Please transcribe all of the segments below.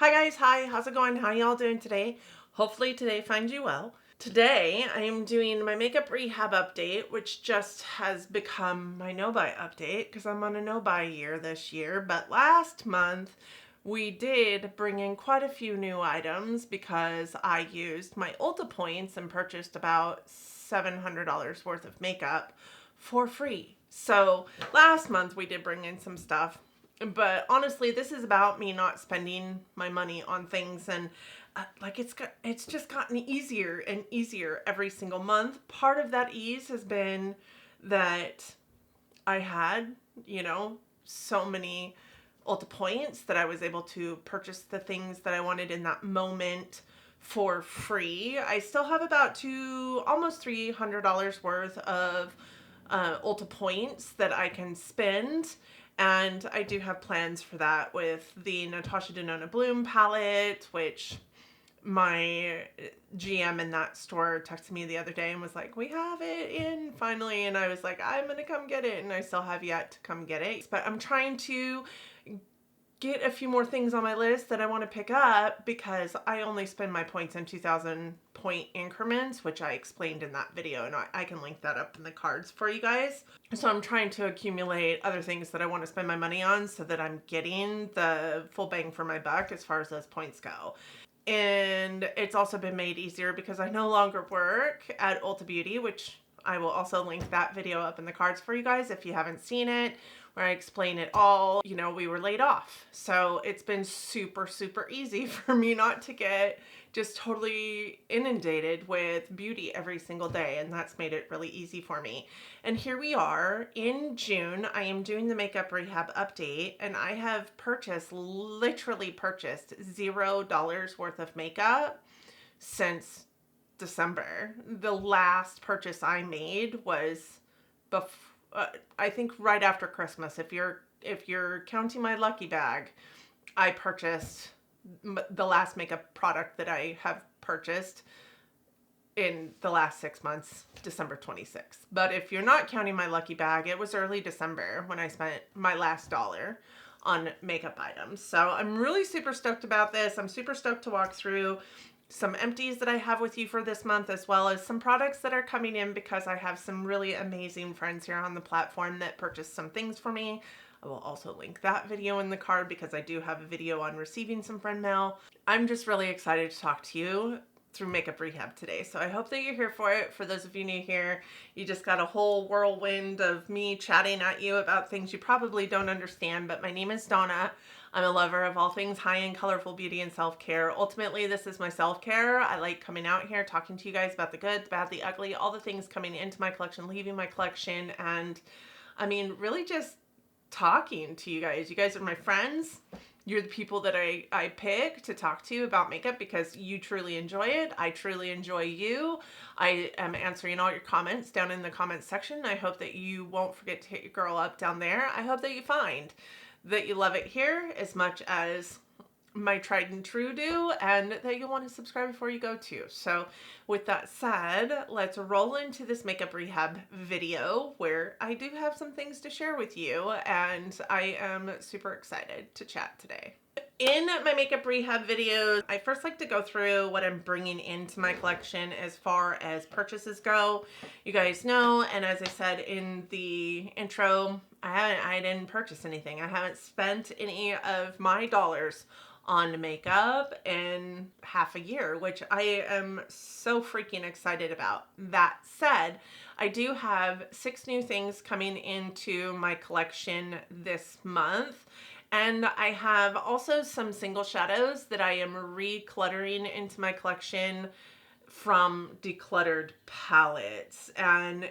Hi guys, hi, how's it going? How y'all doing today? Hopefully today finds you well. Today I am doing my makeup rehab update, which just has become my no-buy update because I'm on a no-buy year this year. But last month we did bring in quite a few new items because I used my Ulta points and purchased about $700 worth of makeup for free. So last month we did bring in some stuff, but honestly this is about me not spending my money on things, and it's just gotten easier and easier every single month. Part of that ease has been that I had, so many Ulta points that I was able to purchase the things that I wanted in that moment for free. I still have about almost $300 worth of Ulta points that I can spend. And I do have plans for that with the Natasha Denona Bloom palette, which my GM in that store texted me the other day and was like, we have it in finally. And I was like, I'm going to come get it. And I still have yet to come get it. But I'm trying to get a few more things on my list that I want to pick up because I only spend my points in 2,000 point increments, which I explained in that video, and I can link that up in the cards for you guys. So I'm trying to accumulate other things that I want to spend my money on so that I'm getting the full bang for my buck as far as those points go. And it's also been made easier because I no longer work at Ulta Beauty, which I will also link that video up in the cards for you guys if you haven't seen it, where I explain it all. We were laid off. So it's been super, super easy for me not to get just totally inundated with beauty every single day. And that's made it really easy for me. And here we are in June. I am doing the makeup rehab update, and I have literally purchased $0 worth of makeup since December. The last purchase I made was I think right after Christmas. If you're counting my lucky bag, I purchased the last makeup product that I have purchased in the last 6 months, December 26th. But if you're not counting my lucky bag, it was early December when I spent my last dollar on makeup items. So I'm really super stoked about this. I'm super stoked to walk through some empties that I have with you for this month, as well as some products that are coming in because I have some really amazing friends here on the platform that purchased some things for me. I will also link that video in the card because I do have a video on receiving some friend mail. I'm just really excited to talk to you through makeup rehab today. So I hope that you're here for it. For those of you new here, you just got a whole whirlwind of me chatting at you about things you probably don't understand, but my name is Donna. I'm a lover of all things high-end, colorful beauty and self-care. Ultimately, this is my self-care. I like coming out here, talking to you guys about the good, the bad, the ugly, all the things coming into my collection, leaving my collection, and really just talking to you guys. You guys are my friends. You're the people that I pick to talk to about makeup because you truly enjoy it. I truly enjoy you. I am answering all your comments down in the comments section. I hope that you won't forget to hit your girl up down there. I hope that you find that you love it here as much as my tried and true do, and that you'll want to subscribe before you go too. So with that said, let's roll into this makeup rehab video where I do have some things to share with you, and I am super excited to chat today. In my makeup rehab videos, I first like to go through what I'm bringing into my collection as far as purchases go. You guys know, and as I said in the intro, I didn't purchase anything. I haven't spent any of my dollars on makeup in half a year, which I am so freaking excited about. That said, I do have 6 new things coming into my collection this month. And I have also some single shadows that I am recluttering into my collection from decluttered palettes. And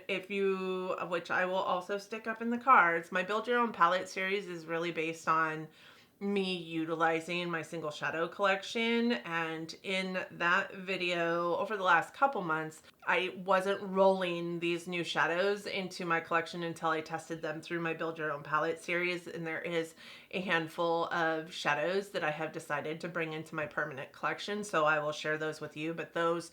which I will also stick up in the cards, my Build Your Own Palette series is really based on me utilizing my single shadow collection. And in that video over the last couple months, I wasn't rolling these new shadows into my collection until I tested them through my Build Your Own Palette series. And there is a handful of shadows that I have decided to bring into my permanent collection, so I will share those with you. But those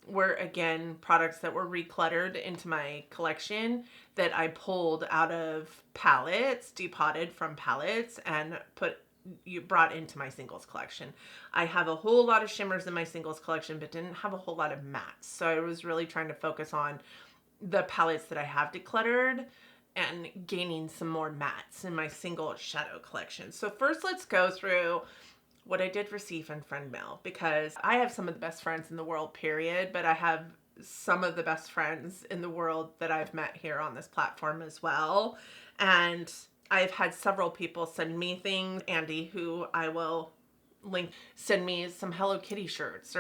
were, again, products that were recluttered into my collection that I pulled out of palettes, depotted from palettes, and put you brought into my singles collection. I have a whole lot of shimmers in my singles collection, but didn't have a whole lot of mattes. So I was really trying to focus on the palettes that I have decluttered and gaining some more mattes in my single shadow collection. So first let's go through what I did receive in friend mail, because I have some of the best friends in the world, period, but I have some of the best friends in the world that I've met here on this platform as well. And I've had several people send me things. Andy, who I will link, send me some Hello Kitty shirts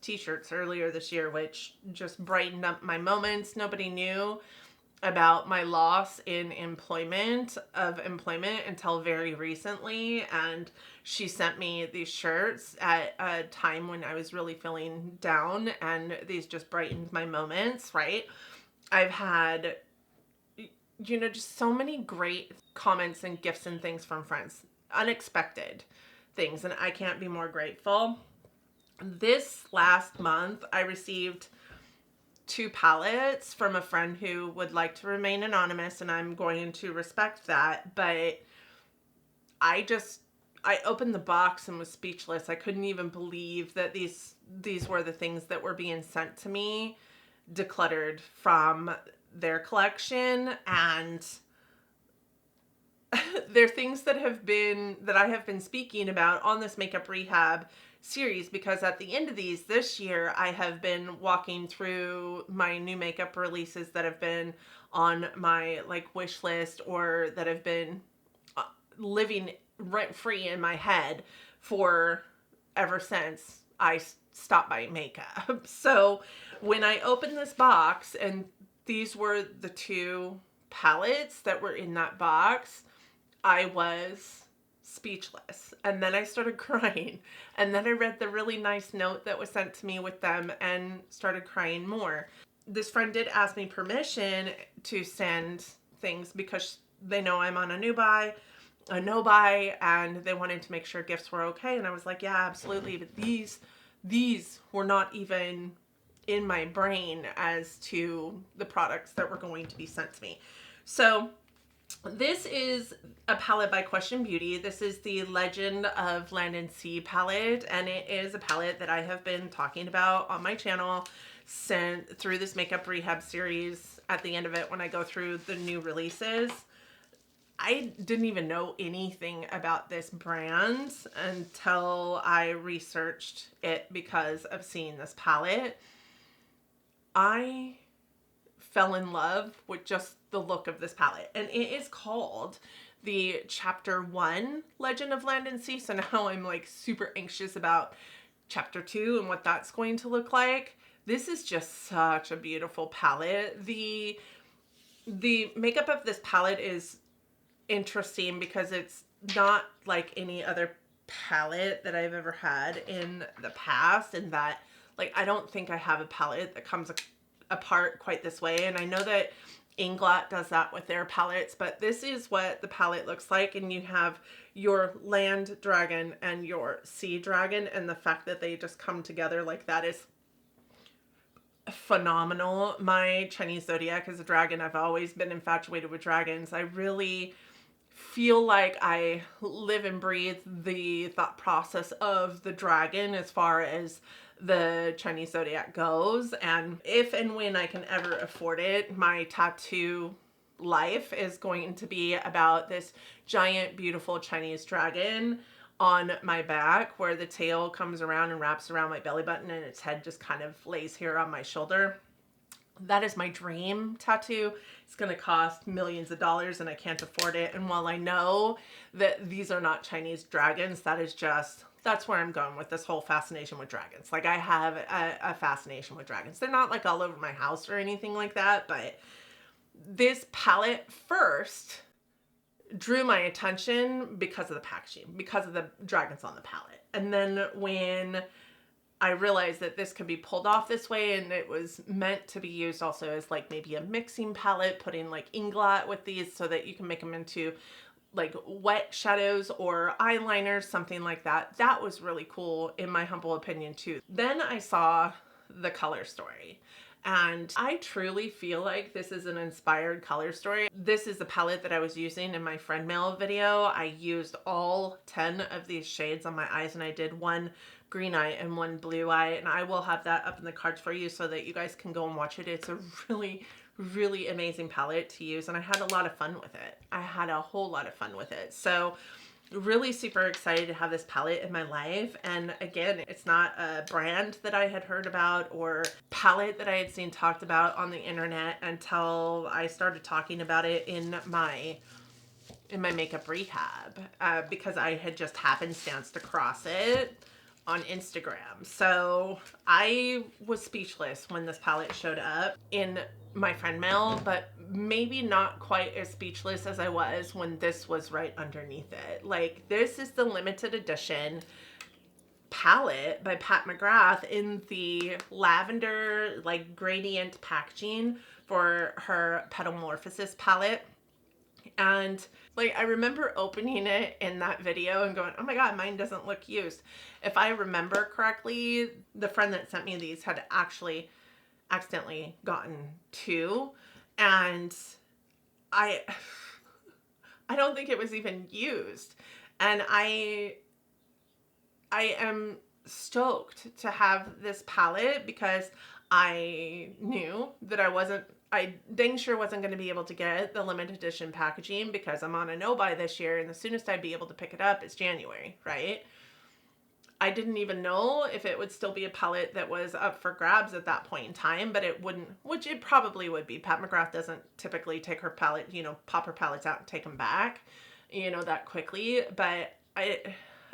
t-shirts earlier this year, which just brightened up my moments. Nobody knew about my loss in employment until very recently, and she sent me these shirts at a time when I was really feeling down, and these just brightened my moments, right? I've had, you know, just so many great comments and gifts and things from friends, unexpected things, and I can't be more grateful. This last month I received 2 palettes from a friend who would like to remain anonymous, and I'm going to respect that, but I opened the box and was speechless. I couldn't even believe that these were the things that were being sent to me, decluttered from their collection, and they're things that I have been speaking about on this Makeup Rehab series, because at the end of this year, I have been walking through my new makeup releases that have been on my like wish list, or that have been living rent free in my head for ever since I stopped buying makeup. So when I opened this box and these were the 2 palettes that were in that box, I was speechless. And then I started crying. And then I read the really nice note that was sent to me with them and started crying more. This friend did ask me permission to send things because they know I'm on a no buy, and they wanted to make sure gifts were okay. And I was like, yeah, absolutely. But these were not even in my brain as to the products that were going to be sent to me. So this is a palette by Question Beauty. This is the Legend of Land and Sea palette, and it is a palette that I have been talking about on my channel through this Makeup Rehab series. At the end of it, when I go through the new releases, I didn't even know anything about this brand until I researched it because of seeing this palette. I fell in love with just the look of this palette, and it is called the Chapter 1 Legend of Land and Sea. So now I'm like super anxious about Chapter 2 and what that's going to look like. This is just such a beautiful palette. The makeup of this palette is interesting because it's not like any other palette that I've ever had in the past, and that like I don't think I have a palette that comes apart quite this way. And I know that Inglot does that with their palettes, but this is what the palette looks like. And you have your land dragon and your sea dragon, and the fact that they just come together like that is phenomenal. My Chinese zodiac is a dragon. I've always been infatuated with dragons. I really feel like I live and breathe the thought process of the dragon as far as the Chinese zodiac goes. And if and when I can ever afford it, my tattoo life is going to be about this giant, beautiful Chinese dragon on my back, where the tail comes around and wraps around my belly button and its head just kind of lays here on my shoulder. That is my dream tattoo. It's going to cost millions of dollars and I can't afford it. And while I know that these are not Chinese dragons, that's where I'm going with this whole fascination with dragons. Like, I have a fascination with dragons. They're not like all over my house or anything like that, but this palette first drew my attention because of the packaging, because of the dragons on the palette. And then when I realized that this could be pulled off this way, and it was meant to be used also as like maybe a mixing palette, putting like Inglot with these so that you can make them into like wet shadows or eyeliners, something like that. That was really cool in my humble opinion too. Then I saw the color story, And I truly feel like this is an inspired color story. This is the palette that I was using in my friend mail video. I used all 10 of these shades on my eyes, and I did one green eye and one blue eye, and I will have that up in the cards for you so that you guys can go and watch it. It's a really amazing palette to use, and I had a lot of fun with it. I had a whole lot of fun with it. So really super excited to have this palette in my life. And again, it's not a brand that I had heard about or palette that I had seen talked about on the internet until I started talking about it in my makeup rehab, because I had just happenstanced across it on Instagram. So I was speechless when this palette showed up in my friend mail, but maybe not quite as speechless as I was when this was right underneath it. Like, this is the limited edition palette by Pat McGrath in the lavender, like, gradient packaging for her Petalmorphosis palette. And like, I remember opening it in that video and going, oh my God, mine doesn't look used. If I remember correctly, the friend that sent me these had actually accidentally gotten two. And I don't think it was even used. And I am stoked to have this palette because I knew that I dang sure wasn't going to be able to get the limited edition packaging because I'm on a no-buy this year, and the soonest I'd be able to pick it up is January, right? I didn't even know if it would still be a palette that was up for grabs at that point in time, but it wouldn't, which it probably would be. Pat McGrath doesn't typically take her palette, pop her palettes out and take them back, that quickly, but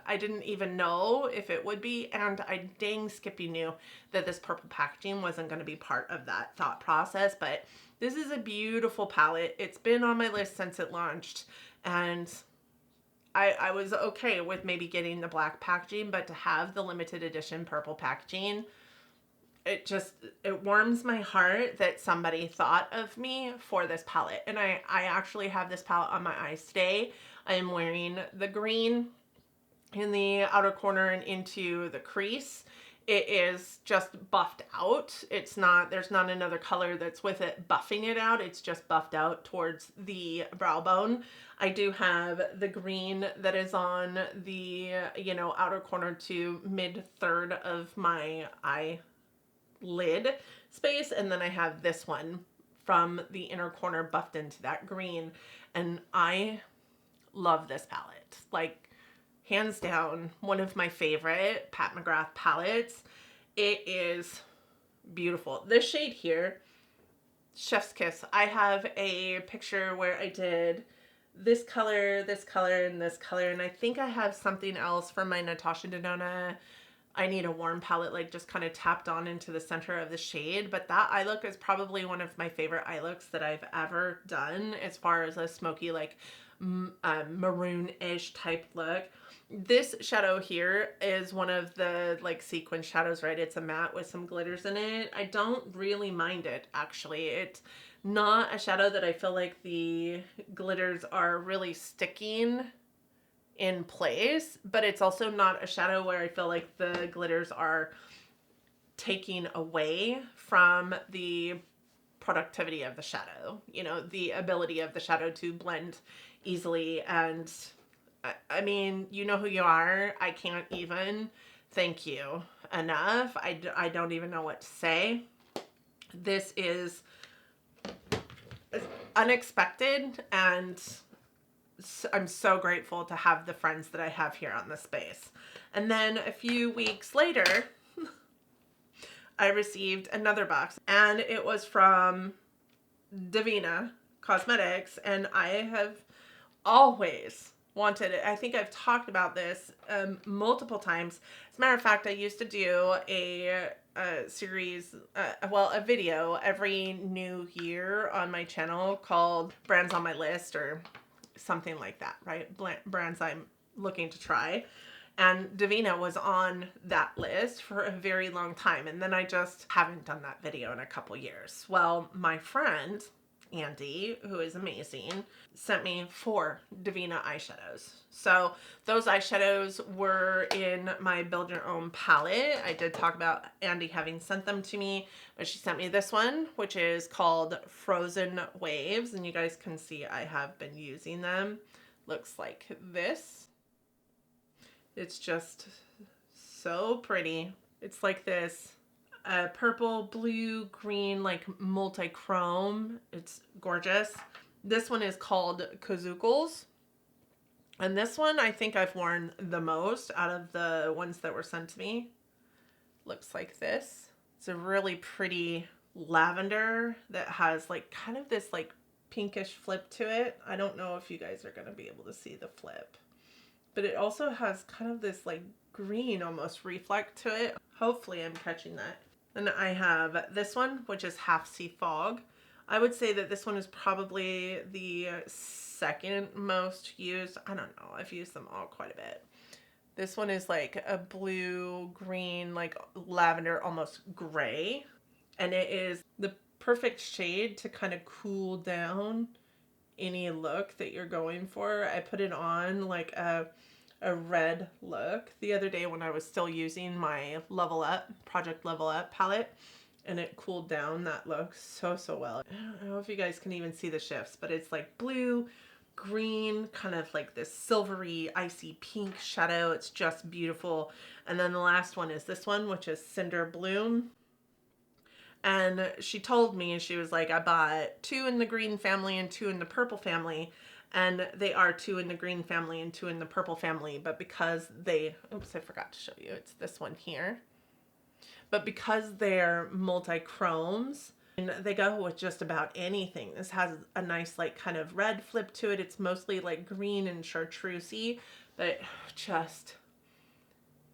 I didn't even know if it would be, and I dang Skippy knew that this purple packaging wasn't going to be part of that thought process. But this is a beautiful palette. It's been on my list since it launched, and I was okay with maybe getting the black packaging, but to have the limited edition purple packaging, it warms my heart that somebody thought of me for this palette. And I actually have this palette on my eyes today. I am wearing the green in the outer corner and into the crease. It is just buffed out. There's not another color that's with it buffing it out. It's just buffed out towards the brow bone. I do have the green that is on the, outer corner to mid third of my eyelid space. And then I have this one from the inner corner buffed into that green. And I love this palette. Like, hands down, one of my favorite Pat McGrath palettes. It is beautiful. This shade here, Chef's Kiss. I have a picture where I did this color, and this color, and I think I have something else from my Natasha Denona I Need a Warm palette, like just kind of tapped on into the center of the shade. But that eye look is probably one of my favorite eye looks that I've ever done as far as a smoky, like maroon-ish type look. This shadow here is one of the like sequin shadows, right? It's a matte with some glitters in it. I don't really mind it, actually. It's not a shadow that I feel like the glitters are really sticking in place, but it's also not a shadow where I feel like the glitters are taking away from the productivity of the shadow, the ability of the shadow to blend easily. And I mean, you know who you are. I can't even thank you enough. I don't even know what to say. This is unexpected, and I'm so grateful to have the friends that I have here on this space. And then a few weeks later, I received another box, and it was from Deina Cosmetics, and I have always wanted it. I think I've talked about this multiple times. As a matter of fact, I used to do a series, a video every new year on my channel called Brands on My List or something like that, right? Brands I'm looking to try. And Deina was on that list for a very long time. And then I just haven't done that video in a couple years. Well, my friend Andy, who is amazing, sent me 4 Deina eyeshadows. So those eyeshadows were in my Build Your Own palette. I did talk about Andy having sent them to me, but she sent me this one, which is called Frozen Waves. And you guys can see I have been using them. Looks like this. It's just so pretty. It's like this purple, blue, green, like multi-chrome. It's gorgeous. This one is called Kazookles. And this one I think I've worn the most out of the ones that were sent to me. Looks like this. It's a really pretty lavender that has like kind of this like pinkish flip to it. I don't know if you guys are going to be able to see the flip. But it also has kind of this like green almost reflect to it. Hopefully I'm catching that. And I have this one, which is Half Sea Fog. I would say that this one is probably the second most used. I don't know. I've used them all quite a bit. This one is like a blue, green, like lavender, almost gray. And it is the perfect shade to kind of cool down any look that you're going for. I put it on like a red look the other day when I was still using my Project Level Up palette, and it cooled down that look so well. I don't know if you guys can even see the shifts, but it's like blue, green, kind of like this silvery icy pink shadow. It's just beautiful. And then the last one is this one, which is Cinder Bloom. And she told me, she was like, I bought 2 in the green family and 2 in the purple family. And they are 2 in the green family and 2 in the purple family. But because they, oops, I forgot to show you. It's this one here. But because they're multi-chromes, and they go with just about anything. This has a nice like kind of red flip to it. It's mostly like green and chartreusey, but just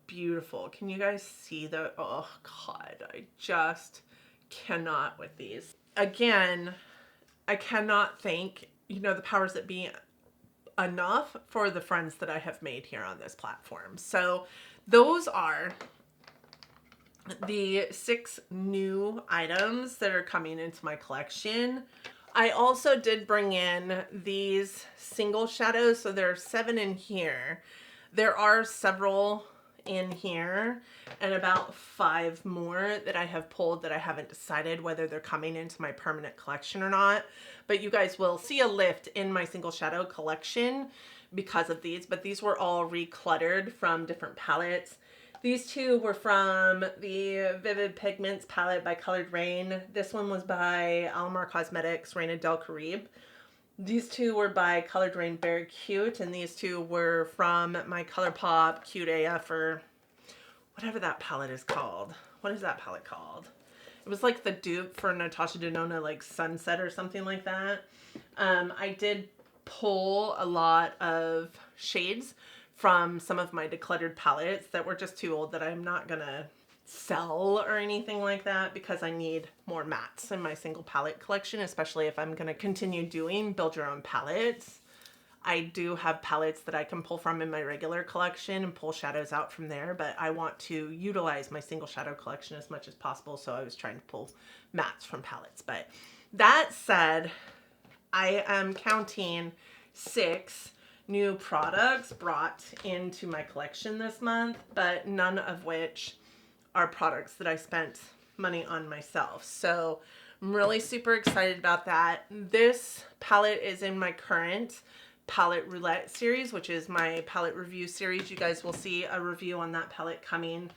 beautiful. Can you guys see the, oh God, I just cannot with these. Again, I cannot thank, you know, the powers that be enough for the friends that I have made here on this platform. So those are the 6 new items that are coming into my collection. I also did bring in these single shadows. So there are 7 in here. There are several in here and about 5 more that I have pulled that I haven't decided whether they're coming into my permanent collection or not. But you guys will see a lift in my single shadow collection because of these. But these were all recluttered from different palettes. These 2 were from the Vivid Pigments palette by Colored Rain. This one was by Alamar Cosmetics, Reina Del Caribe. These 2 were by Colored Rain Very Cute, and these 2 were from my ColourPop Cute AF, or whatever that palette is called. What is that palette called? It was like the dupe for Natasha Denona, like Sunset or something like that. I did pull a lot of shades from some of my decluttered palettes that were just too old that I'm not gonna sell or anything like that because I need more mattes in my single palette collection, especially if I'm gonna continue doing Build Your Own palettes. I do have palettes that I can pull from in my regular collection and pull shadows out from there, but I want to utilize my single shadow collection as much as possible, so I was trying to pull mattes from palettes. But that said, I am counting 6 new products brought into my collection this month, but none of which are products that I spent money on myself. So I'm really super excited about that. This palette is in my current palette roulette series, which is my palette review series. You guys will see a review on that palette coming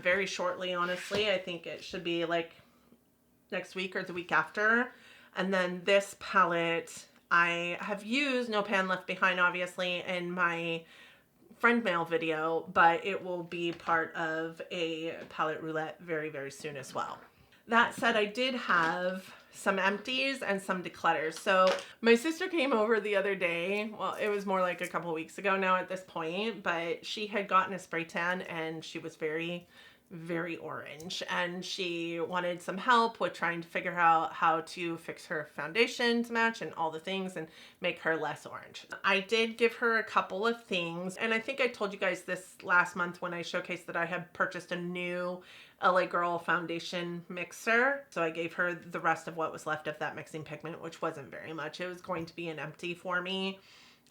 very shortly, honestly. I think it should be like next week or the week after. And then this palette, I have used No Pan Left Behind, obviously, in my friend mail video, but it will be part of a palette roulette very soon as well. That said, I did have some empties and some declutters. So my sister came over the other day. Well, it was more like a couple weeks ago now at this point, but she had gotten a spray tan and she was very very orange, and she wanted some help with trying to figure out how to fix her foundation to match and all the things and make her less orange. I did give her a couple of things, and I think I told you guys this last month when I showcased that I had purchased a new LA Girl foundation mixer. So I gave her the rest of what was left of that mixing pigment, which wasn't very much. It was going to be an empty for me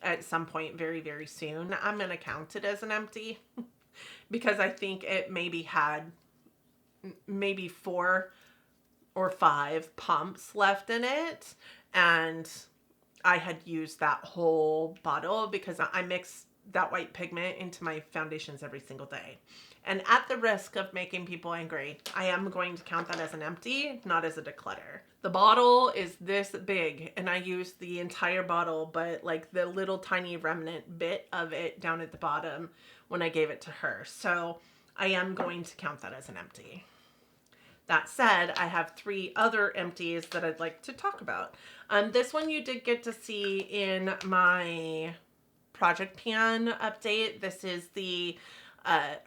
at some point very, very soon. I'm going to count it as an empty because I think it maybe had maybe 4 or 5 pumps left in it. And I had used that whole bottle because I mix that white pigment into my foundations every single day. And at the risk of making people angry, I am going to count that as an empty, not as a declutter. The bottle is this big, and I used the entire bottle, but like the little tiny remnant bit of it down at the bottom when I gave it to her. So I am going to count that as an empty. That said, I have 3 other empties that I'd like to talk about. This one you did get to see in my Project Pan update. This is the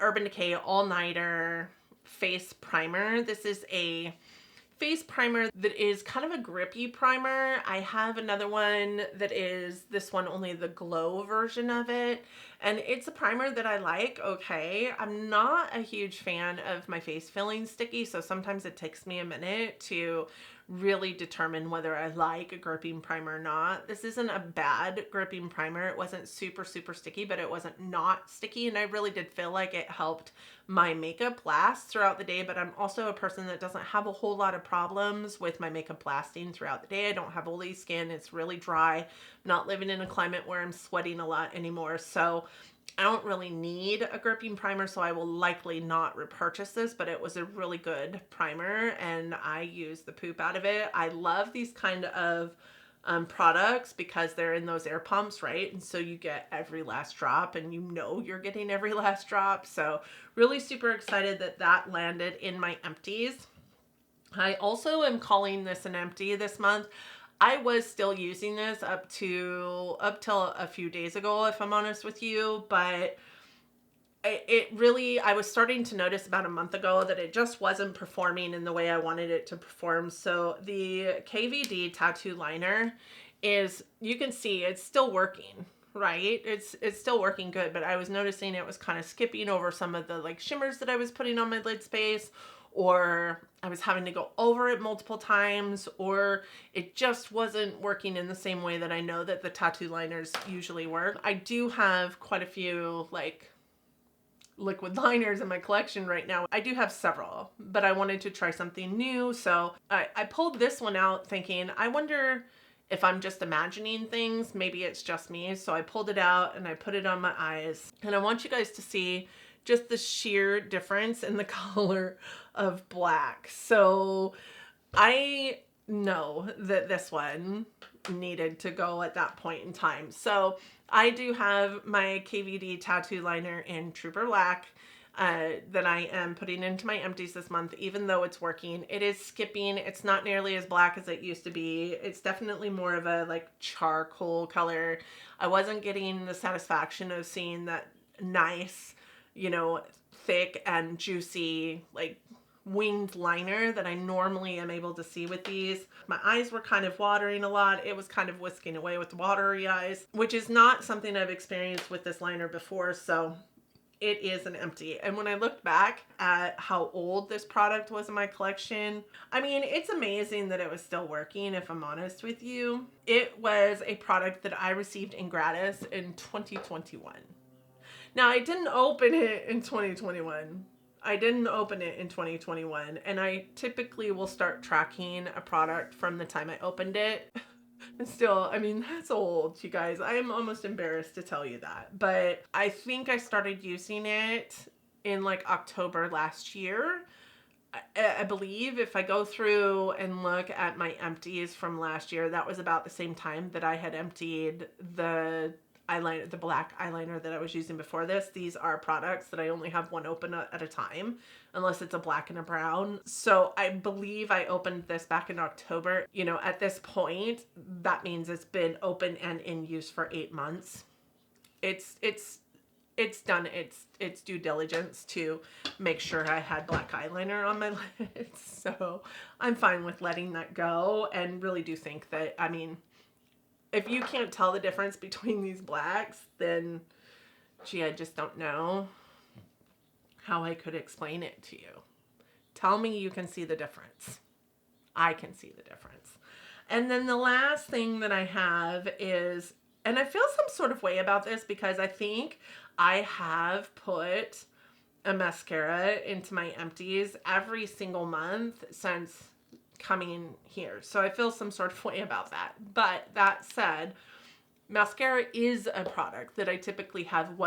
Urban Decay All Nighter Face Primer. This is a face primer that is kind of a grippy primer. I have another one that is this one, only the glow version of it. And it's a primer that I like, okay. I'm not a huge fan of my face feeling sticky, so sometimes it takes me a minute to really determine whether I like a gripping primer or not. This isn't a bad gripping primer. It wasn't super, super sticky, but it wasn't not sticky. And I really did feel like it helped my makeup last throughout the day. But I'm also a person that doesn't have a whole lot of problems with my makeup lasting throughout the day. I don't have oily skin. It's really dry. I'm not living in a climate where I'm sweating a lot anymore. So I don't really need a gripping primer, so I will likely not repurchase this, but it was a really good primer and I used the poop out of it. I love these kind of products because they're in those air pumps, right? And so you get every last drop and you know you're getting every last drop. So really super excited that that landed in my empties. I also am calling this an empty this month. I was still using this up till a few days ago, if I'm honest with you, but it really, I was starting to notice about a month ago that it just wasn't performing in the way I wanted it to perform. So the KVD tattoo liner is, you can see it's still working, right? It's still working good, but I was noticing it was kind of skipping over some of the like shimmers that I was putting on my lid space, or I was having to go over it multiple times, or it just wasn't working in the same way that I know that the tattoo liners usually work. I do have quite a few like liquid liners in my collection right now. I do have several, but I wanted to try something new. So I pulled this one out thinking, I wonder if I'm just imagining things. Maybe it's just me. So I pulled it out and I put it on my eyes. And I want you guys to see just the sheer difference in the color of black. So I know that this one needed to go at that point in time. So I do have my KVD tattoo liner in Trooper Black that I am putting into my empties this month, even though it's working. It is skipping. It's not nearly as black as it used to be. It's definitely more of a like charcoal color. I wasn't getting the satisfaction of seeing that nice, you know, thick and juicy, like winged liner that I normally am able to see with these. My eyes were kind of watering a lot. It was kind of whisking away with the watery eyes, which is not something I've experienced with this liner before. So it is an empty. And when I looked back at how old this product was in my collection, I mean, it's amazing that it was still working, if I'm honest with you. It was a product that I received in gratis in 2021. Now, I didn't open it in 2021. I didn't open it in 2021, and I typically will start tracking a product from the time I opened it. And still, I mean, that's old, you guys. I am almost embarrassed to tell you that. But I think I started using it in like October last year. I believe if I go through and look at my empties from last year, that was about the same time that I had emptied the eyeliner, the black eyeliner that I was using before this. These are products that I only have one open at a time, unless it's a black and a brown. So I believe I opened this back in October. You know, at this point, that means it's been open and in use for 8 months. It's it's done its due diligence to make sure I had black eyeliner on my lids. So I'm fine with letting that go, and really do think that, I mean, if you can't tell the difference between these blacks, then gee, I just don't know how I could explain it to you. Tell me you can see the difference. I can see the difference. And then the last thing that I have is, and I feel some sort of way about this because I think I have put a mascara into my empties every single month since coming here. So I feel some sort of way about that. But that said, mascara is a product that I typically have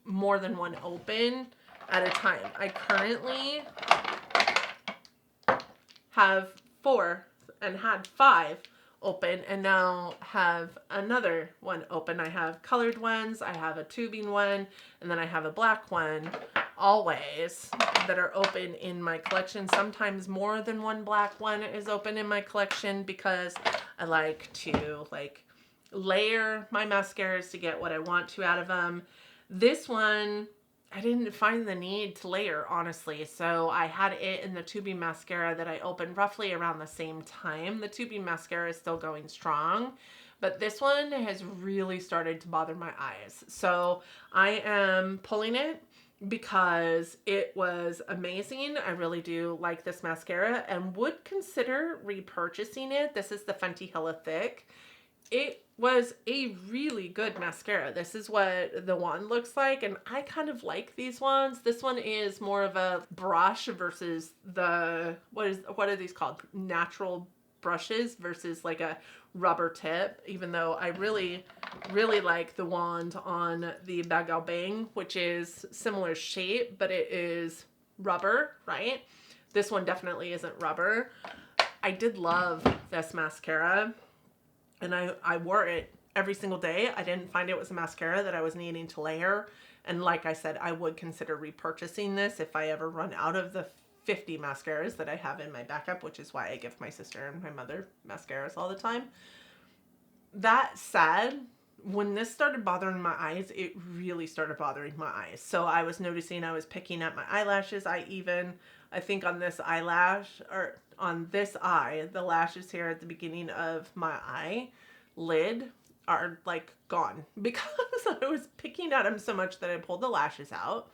more than one open at a time. I currently have 4 and had 5 open, and now have another one open. I have colored ones, I have a tubing one, and then I have a black one always that are open in my collection. Sometimes more than one black one is open in my collection because I like to layer my mascaras to get what I want to out of them. This one, I didn't find the need to layer, honestly. So I had it in the tubing mascara that I opened roughly around the same time. The tubing mascara is still going strong, but this one has really started to bother my eyes. So I am pulling it because it was amazing. I really do like this mascara and would consider repurchasing it. This is the Fenty Hella Thick. It was a really good mascara. This is what the wand looks like, and I kind of like these ones. This one is more of a brush versus the, what are these called? Natural brushes versus like a rubber tip, even though I really, really like the wand on the Bag Bang, which is similar shape, but it is rubber, right? This one definitely isn't rubber. I did love this mascara, and I wore it every single day. I didn't find it was a mascara that I was needing to layer. And like I said, I would consider repurchasing this if I ever run out of the 50 mascaras that I have in my backup, which is why I give my sister and my mother mascaras all the time. That said, when this started bothering my eyes, it really started bothering my eyes. So I was noticing I was picking up my eyelashes. I think on this eyelash, or on this eye, the lashes here at the beginning of my eye lid are like gone because I was picking at them so much that I pulled the lashes out.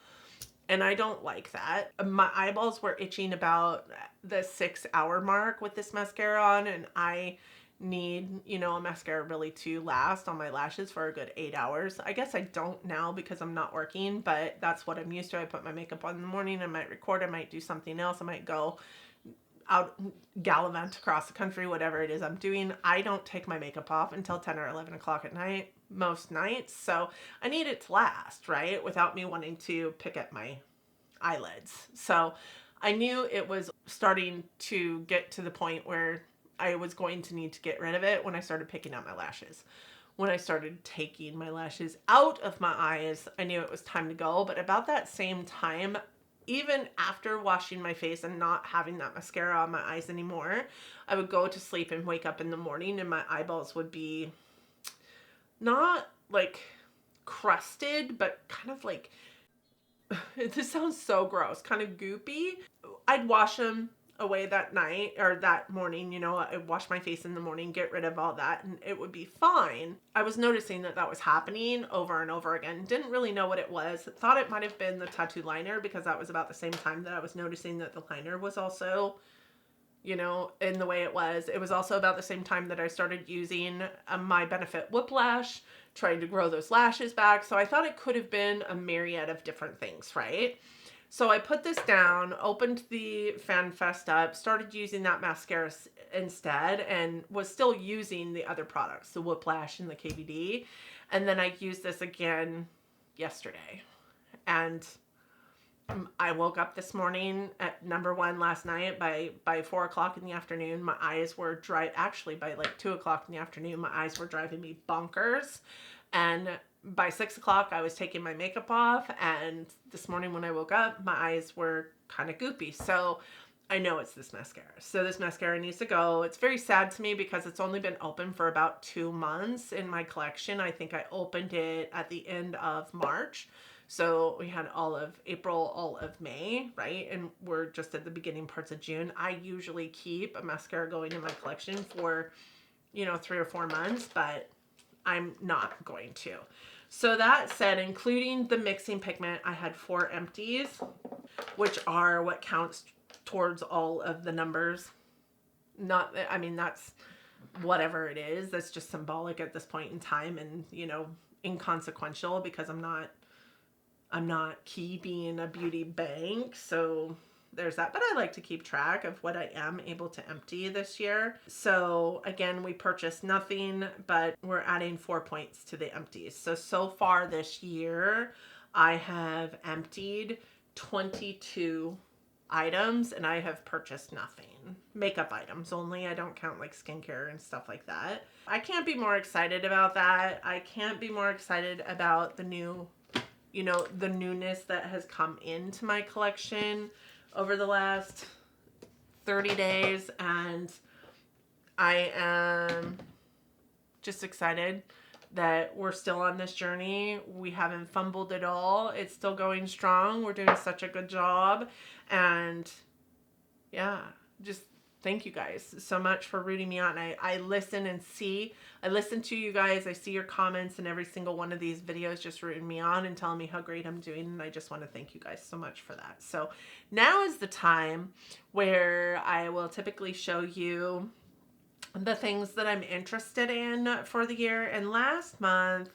And I don't like that. My eyeballs were itching about the 6-hour mark with this mascara on, and I need, a mascara really to last on my lashes for a good 8 hours. I guess I don't now because I'm not working, but that's what I'm used to. I put my makeup on in the morning, I might record, I might do something else, I might go out gallivant across the country, whatever it is I'm doing. I don't take my makeup off until 10 or 11 o'clock at night most nights, so I need it to last, right, without me wanting to pick at my eyelids. So I knew it was starting to get to the point where I was going to need to get rid of it when I started picking out my lashes. When I started taking my lashes out of my eyes, I knew it was time to go. But about that same time, even after washing my face and not having that mascara on my eyes anymore, I would go to sleep and wake up in the morning and my eyeballs would be not like crusted, but kind of like, this sounds so gross, kind of goopy. I'd wash them away that night or that morning, I'd wash my face in the morning, get rid of all that, and it would be fine. I was noticing that was happening over and over again. Didn't really know what it was. Thought it might have been the tattoo liner because that was about the same time that I was noticing that the liner was also, in the way it was. It was also about the same time that I started using my Benefit Whiplash, trying to grow those lashes back. So I thought it could have been a myriad of different things, right? So I put this down, opened the FanFest up, started using that mascara instead, and was still using the other products, the Whiplash and the KVD. And then I used this again yesterday. And I woke up this morning at number 1 last night by 4 o'clock in the afternoon. My eyes were dry. Actually, by like 2 o'clock in the afternoon, my eyes were driving me bonkers. And by 6 o'clock, I was taking my makeup off, and this morning when I woke up, my eyes were kind of goopy. So I know it's this mascara. So this mascara needs to go. It's very sad to me because it's only been open for about 2 months in my collection. I think I opened it at the end of March. So we had all of April, all of May, right? And we're just at the beginning parts of June. I usually keep a mascara going in my collection for, you know, 3 or 4 months, but I'm not going to. So that said, including the mixing pigment, I had 4 empties, which are what counts towards all of the numbers. Not, I mean, that's whatever it is. That's just symbolic at this point in time, and, you know, inconsequential because I'm not keeping a beauty bank. So there's that, but I like to keep track of what I am able to empty this year. So again, we purchased nothing, but we're adding 4 points to the empties. So far this year, I have emptied 22 items and I have purchased nothing. Makeup items only. I don't count like skincare and stuff like that. I can't be more excited about that. I can't be more excited about the new, you know, the newness that has come into my collection over the last 30 days. And I am just excited that we're still on this journey. We haven't fumbled at all. It's still going strong. We're doing such a good job. And yeah, just thank you guys so much for rooting me on. I listen and see. I listen to you guys. I see your comments in every single one of these videos, just rooting me on and telling me how great I'm doing. And I just want to thank you guys so much for that. So now is the time where I will typically show you the things that I'm interested in for the year. And last month,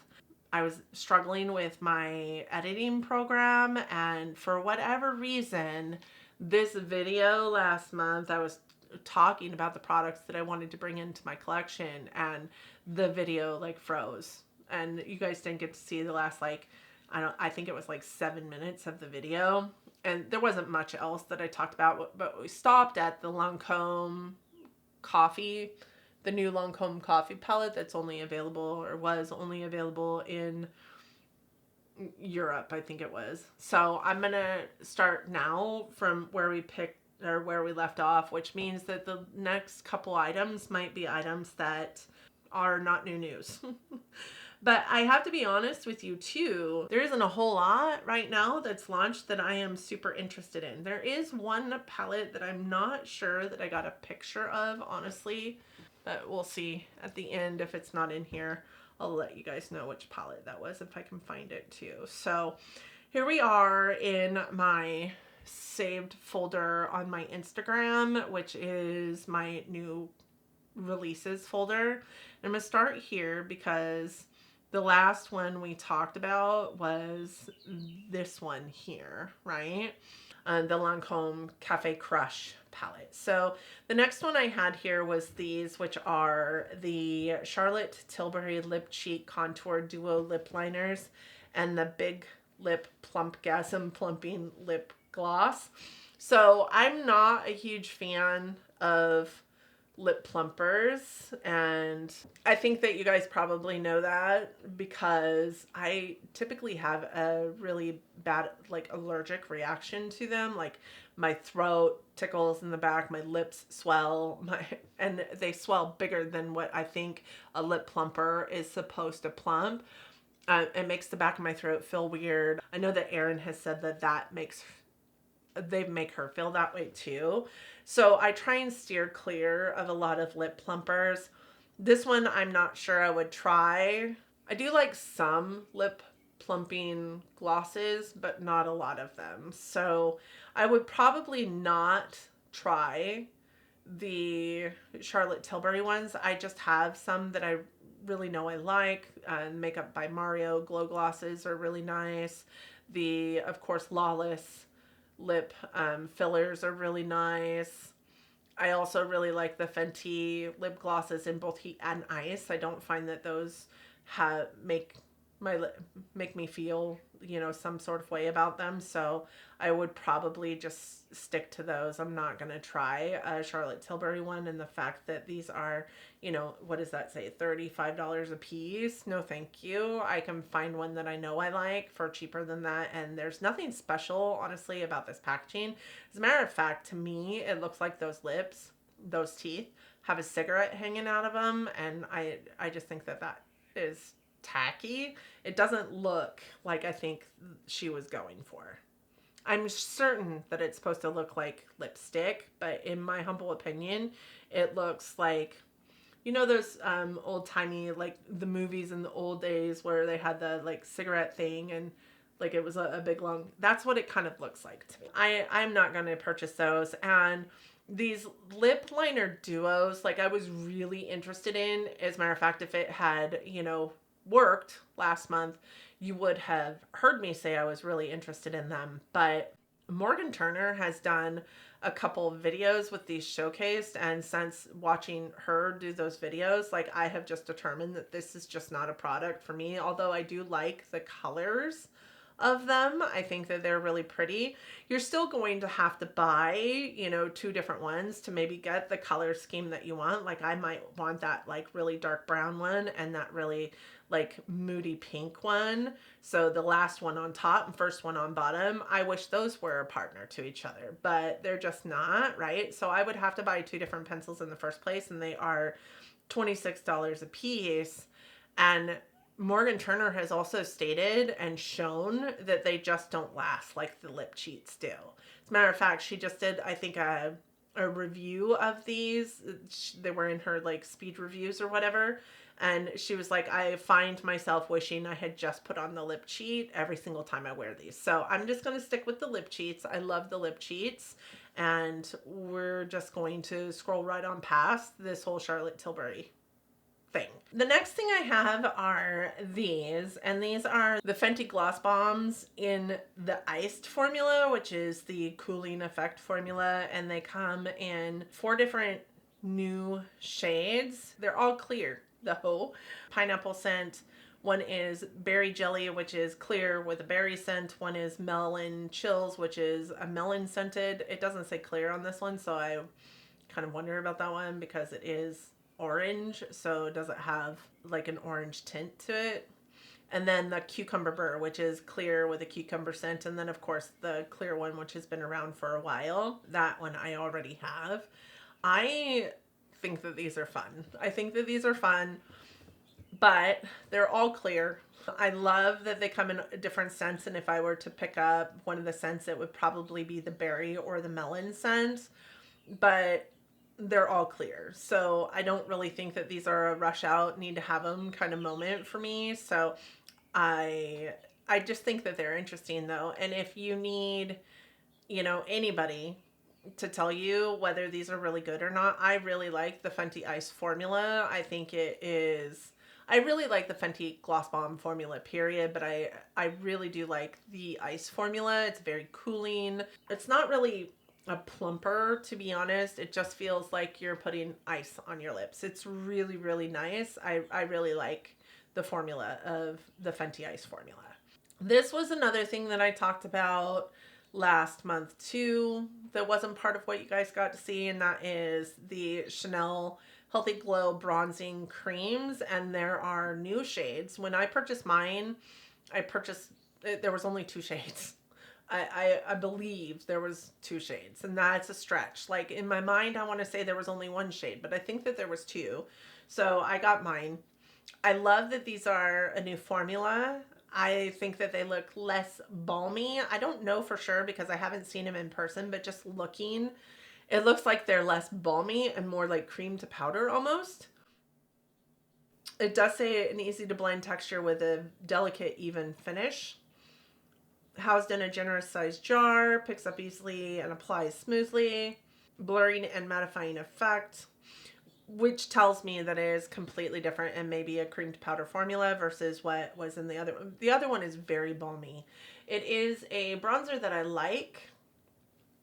I was struggling with my editing program, and for whatever reason, this video last month, I was talking about the products that I wanted to bring into my collection, and the video like froze, and you guys didn't get to see the last, like, I think it was like 7 minutes of the video, and there wasn't much else that I talked about, but we stopped at the Lancome coffee, the new Lancome coffee palette that's only available, or was only available in Europe, I think it was. So I'm gonna start now from where we picked, or where we left off, which means that the next couple items might be items that are not new news. But I have to be honest with you too, there isn't a whole lot right now that's launched that I am super interested in. There is one palette that I'm not sure that I got a picture of, honestly, but we'll see at the end. If it's not in here, I'll let you guys know which palette that was if I can find it too. So here we are in my saved folder on my Instagram, which is my new releases folder. I'm gonna start here because the last one we talked about was this one here, right? The Lancome Cafe Crush palette. So the next one I had here was these, which are the Charlotte Tilbury Lip Cheek Contour Duo Lip Liners and the Big Lip Plumpgasm Plumping Lip Gloss. So I'm not a huge fan of lip plumpers, and I think that you guys probably know that because I typically have a really bad, like, allergic reaction to them. Like, my throat tickles in the back, my lips swell, and they swell bigger than what I think a lip plumper is supposed to plump. It makes the back of my throat feel weird. I know that Erin has said that they make her feel that way too. So I try and steer clear of a lot of lip plumpers. This one, I'm not sure I would try. I do like some lip plumping glosses, but not a lot of them. So I would probably not try the Charlotte Tilbury ones. I just have some that I really know I like. Makeup by Mario glow glosses are really nice. The, of course, Lawless lip fillers are really nice. I also really like the Fenty lip glosses in both heat and ice. I don't find that those make me feel, you know, some sort of way about them. So I would probably just stick to those. I'm not going to try a Charlotte Tilbury one. And the fact that these are, you know, what does that say? $35 a piece. No, thank you. I can find one that I know I like for cheaper than that. And there's nothing special, honestly, about this packaging. As a matter of fact, to me, it looks like those lips, those teeth have a cigarette hanging out of them. And I just think that is tacky. It doesn't look like I think she was going for. I'm certain that it's supposed to look like lipstick, but in my humble opinion, it looks like, you know, those old-timey, like the movies in the old days where they had the like cigarette thing and like it was a big long, that's what it kind of looks like to me. I'm not going to purchase those. And these lip liner duos, like I was really interested in. As a matter of fact, if it had, you know, worked last month, you would have heard me say I was really interested in them. But Morgan Turner has done a couple of videos with these showcased, and since watching her do those videos, like I have just determined that this is just not a product for me. Although I do like the colors of them, I think that they're really pretty. You're still going to have to buy, you know, 2 different ones to maybe get the color scheme that you want. Like I might want that like really dark brown one and that really like moody pink one. So the last one on top and first one on bottom, I wish those were a partner to each other, but they're just not, right? So I would have to buy 2 different pencils in the first place, and they are $26 a piece. And Morgan Turner has also stated and shown that they just don't last like the lip cheats do. As a matter of fact, she just did, I think, a review of these. They were in her like speed reviews or whatever. And she was like, I find myself wishing I had just put on the lip cheat every single time I wear these. So I'm just going to stick with the lip cheats. I love the lip cheats. And we're just going to scroll right on past this whole Charlotte Tilbury thing. The next thing I have are these, and these are the Fenty Gloss Bombs in the iced formula, which is the cooling effect formula, and they come in 4 different new shades. They're all clear though. Pineapple scent. One is berry jelly, which is clear with a berry scent. One is melon chills, which is a melon scented. It doesn't say clear on this one, so I kind of wonder about that one because it is orange, so does it have like an orange tint to it? And then the cucumber burr, which is clear with a cucumber scent, and then of course the clear one, which has been around for a while. That one I already have. I think that these are fun. I think that these are fun, but they're all clear. I love that they come in different scents, and if I were to pick up one of the scents, it would probably be the berry or the melon scent, but they're all clear. So I don't really think that these are a rush out, need to have them kind of moment for me. So I just think that they're interesting though. And if you need, you know, anybody to tell you whether these are really good or not, I really like the Fenty Ice formula. I think it is, I really like the Fenty Gloss Bomb formula period, but I really do like the ice formula. It's very cooling. It's not really a plumper, to be honest. It just feels like you're putting ice on your lips. It's really, really nice. I really like the formula of the Fenty Ice formula. This was another thing that I talked about last month too that wasn't part of what you guys got to see, and that is the Chanel Healthy Glow bronzing creams, and there are new shades. When I purchased mine, there was only 2 shades. I believe there was 2 shades, and that's a stretch. Like in my mind, I want to say there was only 1 shade, but I think that there was 2. So I got mine. I love that these are a new formula. I think that they look less balmy. I don't know for sure because I haven't seen them in person, but just looking, it looks like they're less balmy and more like cream to powder almost. It does say an easy to blend texture with a delicate, even finish. Housed in a generous sized jar, picks up easily and applies smoothly. Blurring and mattifying effect, which tells me that it is completely different and maybe a cream to powder formula versus what was in the other one. The other one is very balmy. It is a bronzer that I like,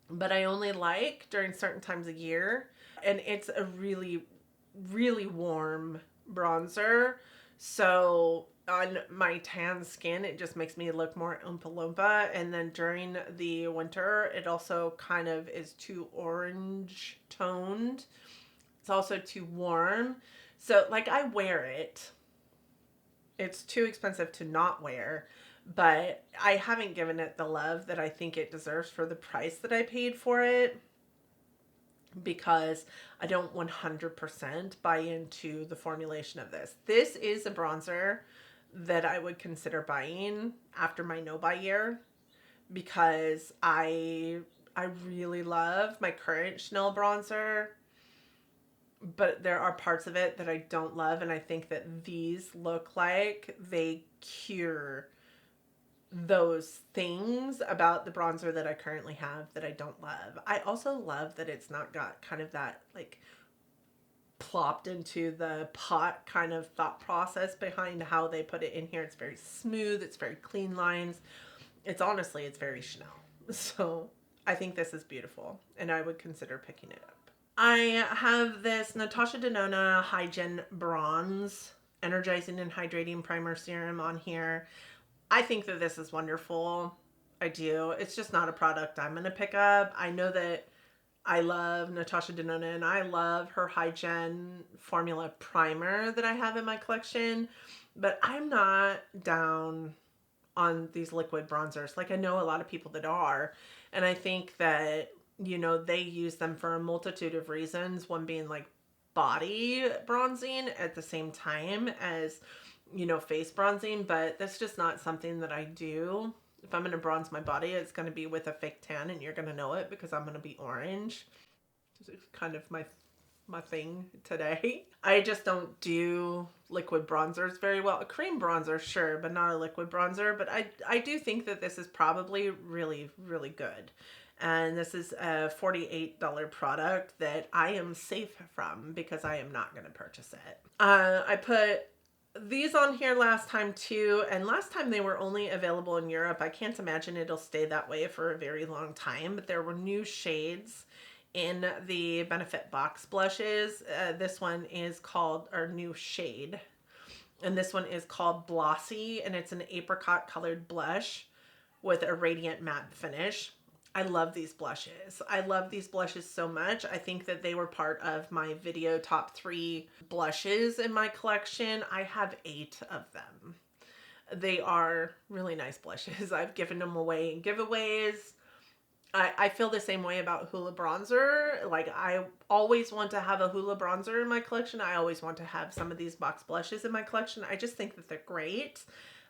but I only like during certain times of year. And it's a really, really warm bronzer. So on my tan skin, it just makes me look more Oompa Loompa. And then during the winter, it also kind of is too orange toned. It's also too warm. So like I wear it. It's too expensive to not wear, but I haven't given it the love that I think it deserves for the price that I paid for it, because I don't 100% buy into the formulation of this. This is a bronzer that I would consider buying after my no-buy year, because I really love my current Chanel bronzer, but there are parts of it that I don't love, and I think that these look like they cure those things about the bronzer that I currently have that I don't love. I also love that it's not got kind of that like plopped into the pot kind of thought process behind how they put it in here. It's very smooth, it's very clean lines. It's honestly, it's very Chanel. So I think this is beautiful and I would consider picking it up. I have this Natasha Denona Hygiene Bronze Energizing and Hydrating Primer Serum on here. I think that this is wonderful. I do. It's just not a product I'm going to pick up. I know that I love Natasha Denona and I love her Hygiene Formula Primer that I have in my collection, but I'm not down on these liquid bronzers. Like, I know a lot of people that are, and I think that, you know, they use them for a multitude of reasons, one being like body bronzing at the same time as, you know, face bronzing, but that's just not something that I do. If I'm going to bronze my body, it's going to be with a fake tan, and you're going to know it because I'm going to be orange. It's kind of my thing today. I just don't do liquid bronzers very well. A cream bronzer, sure, but not a liquid bronzer. But I do think that this is probably really, really good. And this is a $48 product that I am safe from because I am not going to purchase it. I put these on here last time too, and last time they were only available in Europe. I can't imagine it'll stay that way for a very long time, but there were new shades in the Benefit Box blushes. This one is called, or new shade, and this one is called Blossy, and it's an apricot colored blush with a radiant matte finish. I love these blushes. I love these blushes so much. I think that they were part of my video top 3 blushes in my collection. I have 8 of them. They are really nice blushes. I've given them away in giveaways. I feel the same way about Hoola bronzer. Like, I always want to have a Hoola bronzer in my collection. I always want to have some of these box blushes in my collection. I just think that they're great.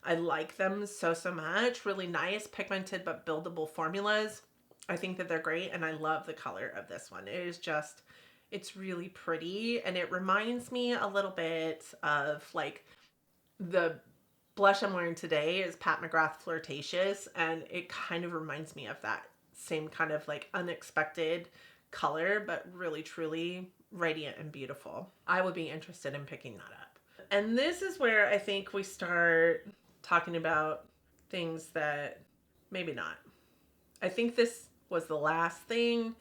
I like them so, so much. Really nice, pigmented, but buildable formulas. I think that they're great, and I love the color of this one. It is just, it's really pretty, and it reminds me a little bit of, like, the blush I'm wearing today is Pat McGrath Flirtatious, and it kind of reminds me of that same kind of, like, unexpected color, but really, truly radiant and beautiful. I would be interested in picking that up. And this is where I think we start talking about things that maybe not. I think this was the last thing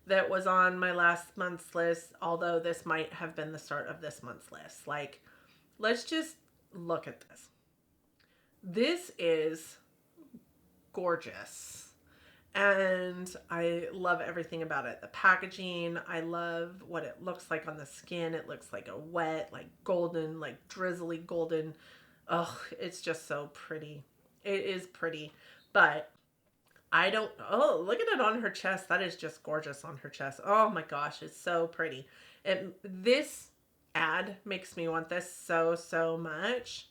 that was on my last month's list, although this might have been the start of this month's list. Like, let's just look at this. This is gorgeous. And I love everything about it. The packaging, I love what it looks like on the skin. It looks like a wet, like golden, like drizzly golden. Oh, it's just so pretty. It is pretty. But I don't, oh, look at it on her chest. That is just gorgeous on her chest. Oh my gosh, it's so pretty. And this ad makes me want this so, so much.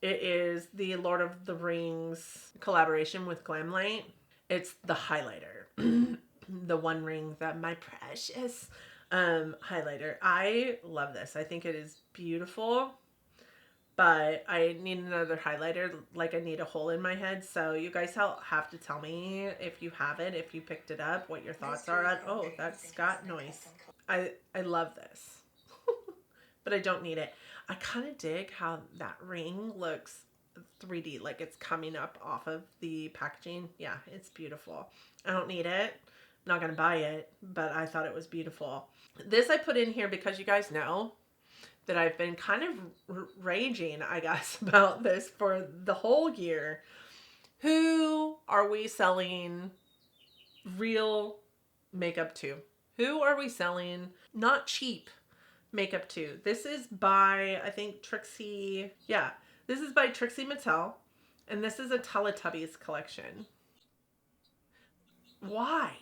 It is the Lord of the Rings collaboration with Glamlight. It's the highlighter. The One Ring, that my precious highlighter. I love this. I think it is beautiful. But I need another highlighter, like I need a hole in my head. So you guys have to tell me if you have it, if you picked it up, what your thoughts are on. Oh, that's Scott noise. I love this. But I don't need it. I kind of dig how that ring looks 3D, like it's coming up off of the packaging. Yeah, it's beautiful. I don't need it. I'm not going to buy it, but I thought it was beautiful. This I put in here because you guys know that I've been kind of raging, I guess, about this for the whole year. Who are we selling real makeup to? Who are we selling not cheap makeup to? This is by, I think, Trixie. Yeah, this is by Trixie Mattel, and this is a Teletubbies collection. Why?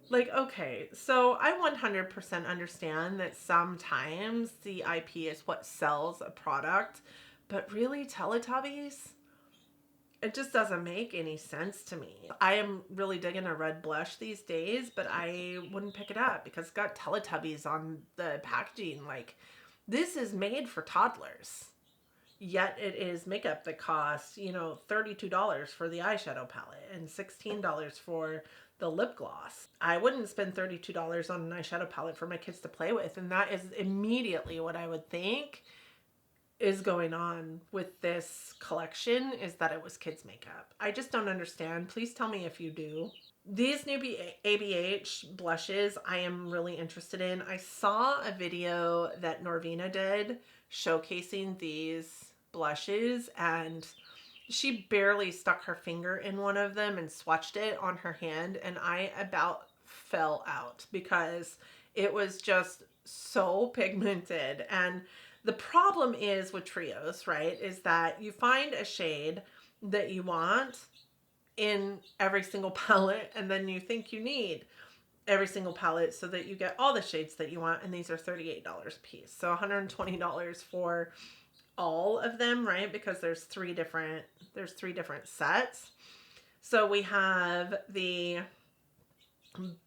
Like, okay, so I 100% understand that sometimes the IP is what sells a product, But really, Teletubbies? It just doesn't make any sense to me. I am really digging a red blush these days, but I wouldn't pick it up because it's got Teletubbies on the packaging. Like, this is made for toddlers. Yet it is makeup that costs, you know, $32 for the eyeshadow palette and $16 for the lip gloss. I wouldn't spend $32 on an eyeshadow palette for my kids to play with. And that is immediately what I would think is going on with this collection, is that it was kids makeup. I just don't understand. Please tell me if you do. These new ABH blushes I am really interested in. I saw a video that Norvina did showcasing these blushes, and she barely stuck her finger in one of them and swatched it on her hand, and I about fell out because it was just so pigmented. And the problem is with trios, right, is that you find a shade that you want in every single palette, and then you think you need every single palette so that you get all the shades that you want, and these are $38 a piece. So $120 for all of them, right? Because there's three different sets. So we have the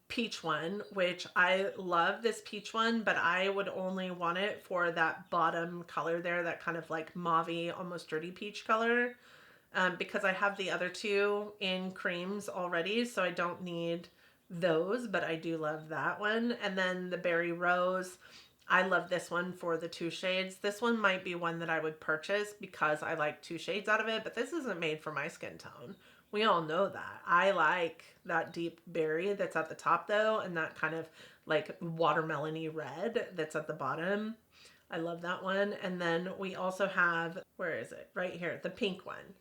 peach one, which I love this peach one, but I would only want it for that bottom color there, that kind of like mauvey, almost dirty peach color, because I have the other two in creams already, so I don't need those, but I do love that one. And then the berry rose, I love this one for the two shades. This one might be one that I would purchase because I like two shades out of it, but this isn't made for my skin tone. We all know that. I like that deep berry that's at the top though, and that kind of like watermelon-y red that's at the bottom. I love that one. And then we also have, where is it? Right here, the pink one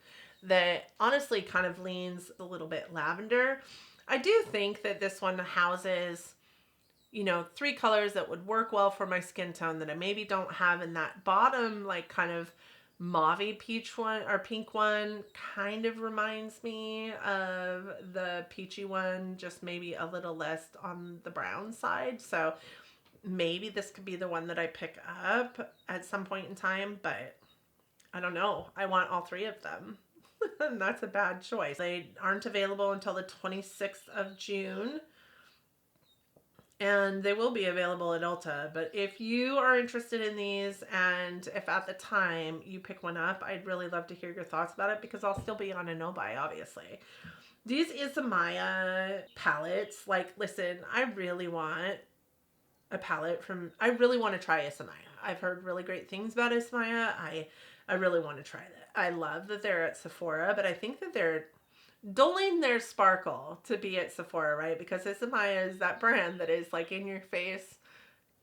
that honestly kind of leans a little bit lavender. I do think that this one houses, you know, three colors that would work well for my skin tone that I maybe don't have in that bottom, like kind of mauvey peach one or pink one. Kind of reminds me of the peachy one, just maybe a little less on the brown side. So maybe this could be the one that I pick up at some point in time, but I don't know. I want all three of them. And that's a bad choice. They aren't available until the 26th of June. And they will be available at Ulta. But if you are interested in these, and if at the time you pick one up, I'd really love to hear your thoughts about it, because I'll still be on a no-buy, obviously. These Isamaya palettes, like, listen, I really want a palette from, I really want to try Isamaya. I've heard really great things about Isamaya. I really want to try that. I love that they're at Sephora, but I think that they're dulling their sparkle to be at Sephora, right? Because Isamaya is that brand that is like in your face,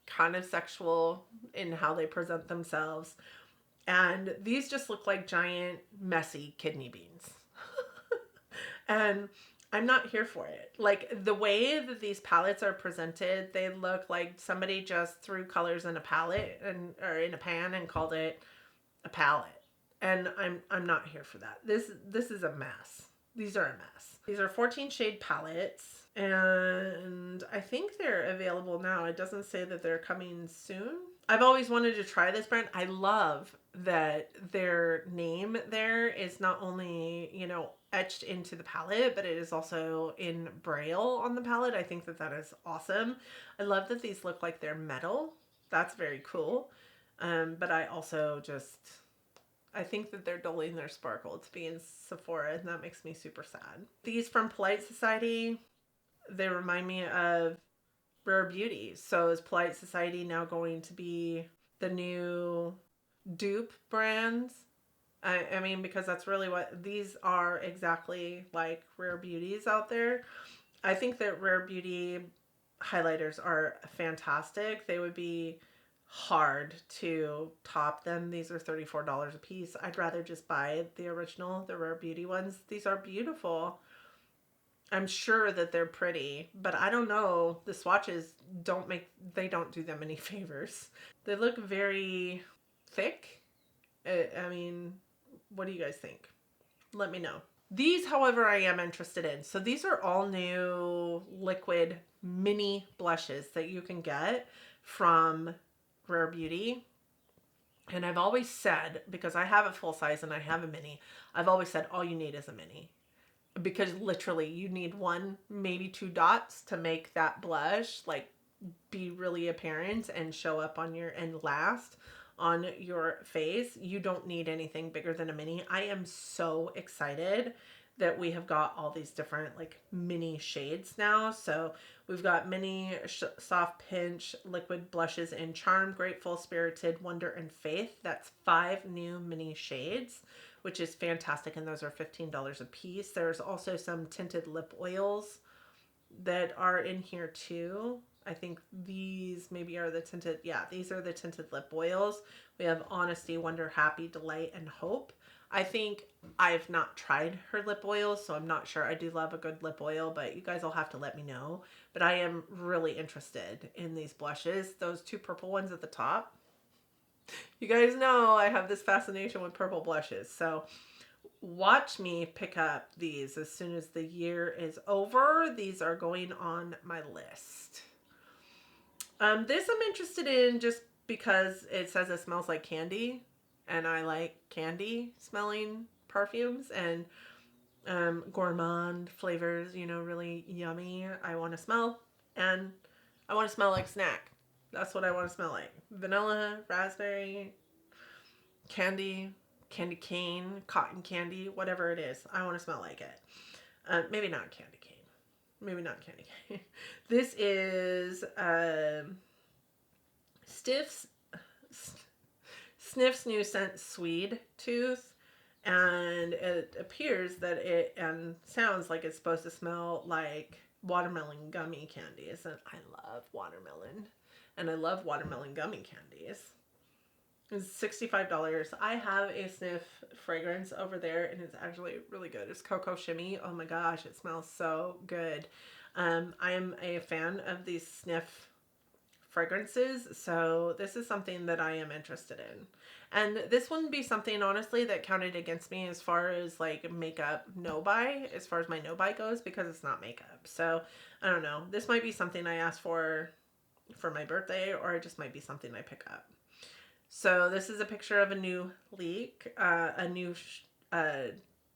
kind of sexual in how they present themselves. And these just look like giant, messy kidney beans. And I'm not here for it. Like, the way that these palettes are presented, they look like somebody just threw colors in a palette or in a pan and called it a palette. And I'm not here for that. This is a mess. These are a mess. These are 14 shade palettes, and I think they're available now. It doesn't say that they're coming soon. I've always wanted to try this brand. I love that their name there is not only, you know, etched into the palette, but it is also in Braille on the palette. I think that that is awesome. I love that these look like they're metal. That's very cool. But I also just, I think that they're dulling their sparkle to be in Sephora, and that makes me super sad. These from Polite Society, they remind me of Rare Beauty. So is Polite Society now going to be the new dupe brands? I mean, because that's really what these are, exactly like Rare Beauties out there. I think that Rare Beauty highlighters are fantastic. They would be hard to top them. These are $34 a piece. I'd rather just buy the original, the Rare Beauty ones. These are beautiful. I'm sure that they're pretty, but I don't know. The swatches don't do them any favors. They look very thick. I mean, what do you guys think? Let me know. These, however, I am interested in. So these are all new liquid mini blushes that you can get from Rare Beauty. And I've always said, because I have a full size and I have a mini, I've always said all you need is a mini. Because literally you need one, maybe two dots to make that blush like be really apparent and show up on your, and last on your face. You don't need anything bigger than a mini. I am so excited that we have got all these different like mini shades now. So we've got mini, soft pinch, liquid blushes in Charm, Grateful, Spirited, Wonder, and Faith. That's 5 new mini shades, which is fantastic. And those are $15 a piece. There's also some tinted lip oils that are in here too. I think these maybe are the tinted, yeah, these are the tinted lip oils. We have Honesty, Wonder, Happy, Delight, and Hope. I think I've not tried her lip oils, so I'm not sure. I do love a good lip oil, but you guys will have to let me know. But I am really interested in these blushes. Those 2 purple ones at the top. You guys know I have this fascination with purple blushes, so watch me pick up these as soon as the year is over. These are going on my list. This I'm interested in just because it says it smells like candy, and I like candy smelling perfumes, and gourmand flavors, you know, really yummy. I want to smell, and I want to smell like snack. That's what I want to smell like. Vanilla, raspberry, candy, candy cane, cotton candy, whatever it is. I want to smell like it. Maybe not candy cane. Maybe not candy cane. This is Sniff's new scent, Sweet Tooth. And it appears that it, and sounds like it's supposed to smell like watermelon gummy candies. And I love watermelon. And I love watermelon gummy candies. It's $65. I have a Sniff fragrance over there, and it's actually really good. It's Cocoa Shimmy. Oh my gosh, it smells so good. I am a fan of these Sniff fragrances, so this is something that I am interested in. And this wouldn't be something, honestly, that counted against me as far as like makeup no-buy, as far as my no-buy goes, because it's not makeup. So I don't know. This might be something I asked for my birthday, or it just might be something I pick up. So this is a picture of a new leak, a new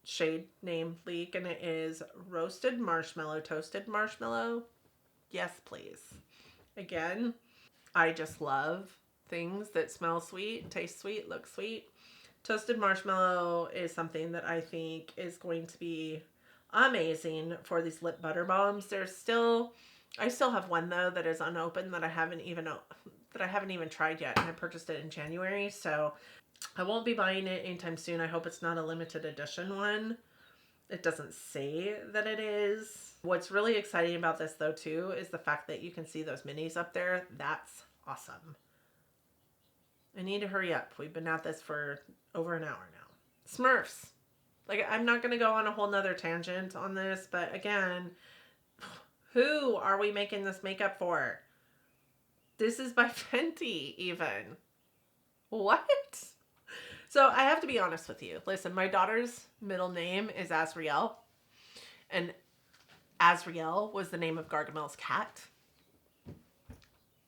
shade name leak, and it is Roasted Marshmallow, Toasted Marshmallow. Yes, please. Again, I just love things that smell sweet, taste sweet, look sweet. Toasted marshmallow is something that I think is going to be amazing for these lip butter bombs. I still have one though that is unopened that I haven't even tried yet, and I purchased it in January, so I won't be buying it anytime soon. I hope it's not a limited edition one. It doesn't say that it is. What's really exciting about this though too is the fact that you can see those minis up there. That's awesome. I need to hurry up. We've been at this for over an hour now. Smurfs. Like, I'm not going to go on a whole nother tangent on this, but again, who are we making this makeup for? This is by Fenty, even. What? So I have to be honest with you. Listen, my daughter's middle name is Azriel, and Azriel was the name of Gargamel's cat.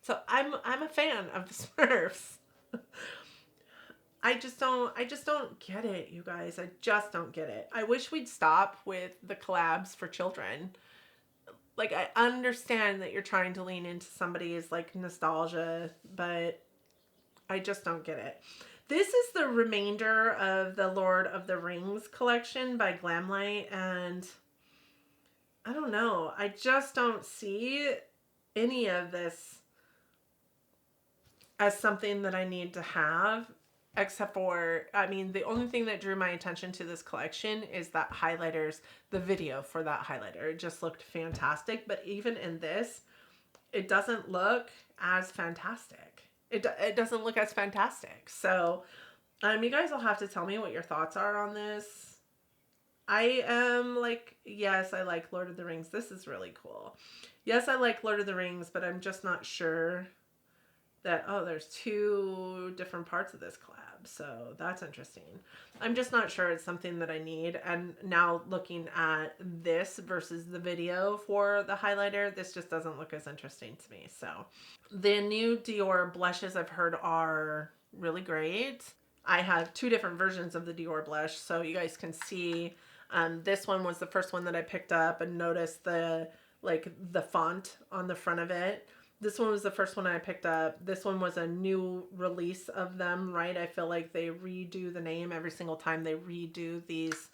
So I'm a fan of the Smurfs. I just don't get it, you guys. I just don't get it. I wish we'd stop with the collabs for children. Like, I understand that you're trying to lean into somebody's like nostalgia, but I just don't get it. This is the remainder of the Lord of the Rings collection by Glamlight, and I don't know. I just don't see any of this as something that I need to have, except for, I mean, the only thing that drew my attention to this collection is that highlighters, the video for that highlighter. It just looked fantastic, but even in this, it doesn't look as fantastic. It doesn't look as fantastic. So, you guys will have to tell me what your thoughts are on this. I am like, yes, I like Lord of the Rings. This is really cool. Yes, I like Lord of the Rings, but I'm just not sure that, oh, there's 2 different parts of this collab. So that's interesting. I'm just not sure it's something that I need. And now looking at this versus the video for the highlighter, this just doesn't look as interesting to me. So the new Dior blushes I've heard are really great. I have two different versions of the Dior blush, so you guys can see. This one was the first one that I picked up and noticed the font on the front of it. This one was the first one I picked up. This one was a new release of them, right? I feel like they redo the name every single time they redo these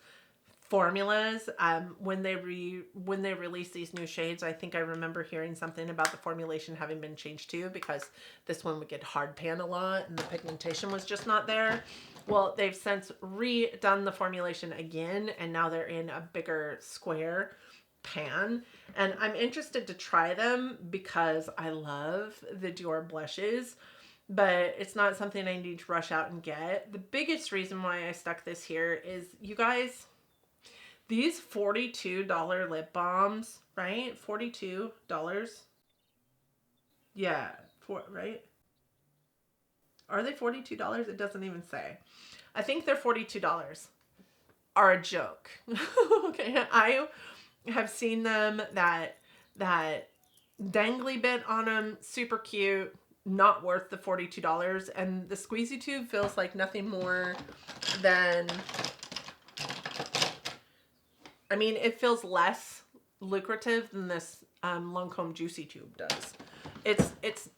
formulas. When they release these new shades, I think I remember hearing something about the formulation having been changed too, because this one would get hard pan a lot and the pigmentation was just not there. Well, they've since redone the formulation again, and now they're in a bigger square pan, and I'm interested to try them because I love the Dior blushes, but it's not something I need to rush out and get. The biggest reason why I stuck this here is, you guys, these $42 lip balms, right? $42. Yeah, right? Are they $42? It doesn't even say. I think they're $42. Are a joke. Okay, I have seen them, that dangly bit on them, super cute, not worth the $42. And the squeezy tube feels like nothing more than, I mean, it feels less lucrative than this Lancome Juicy Tube does. It's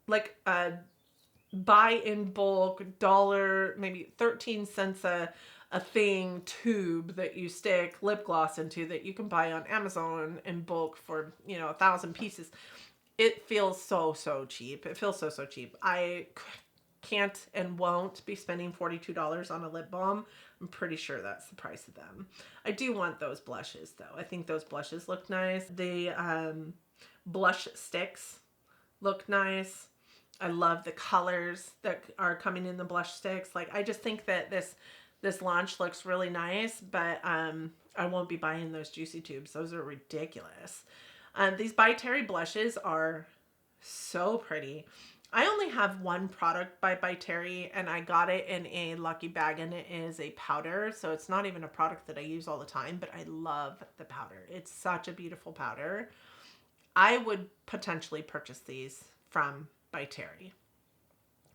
like a buy in bulk dollar, maybe 13 cents a thing tube that you stick lip gloss into, that you can buy on Amazon in bulk for, 1,000 pieces. It feels so cheap. It feels so cheap. I can't and won't be spending $42 on a lip balm. I'm pretty sure that's the price of them. I do want those blushes though. I think those blushes look nice. The blush sticks look nice. I love the colors that are coming in the blush sticks. Like, I just think that this launch looks really nice, but I won't be buying those Juicy Tubes. Those are ridiculous. These By Terry blushes are so pretty. I only have one product by Terry, and I got it in a lucky bag, and it is a powder. So it's not even a product that I use all the time, but I love the powder. It's such a beautiful powder. I would potentially purchase these from By Terry.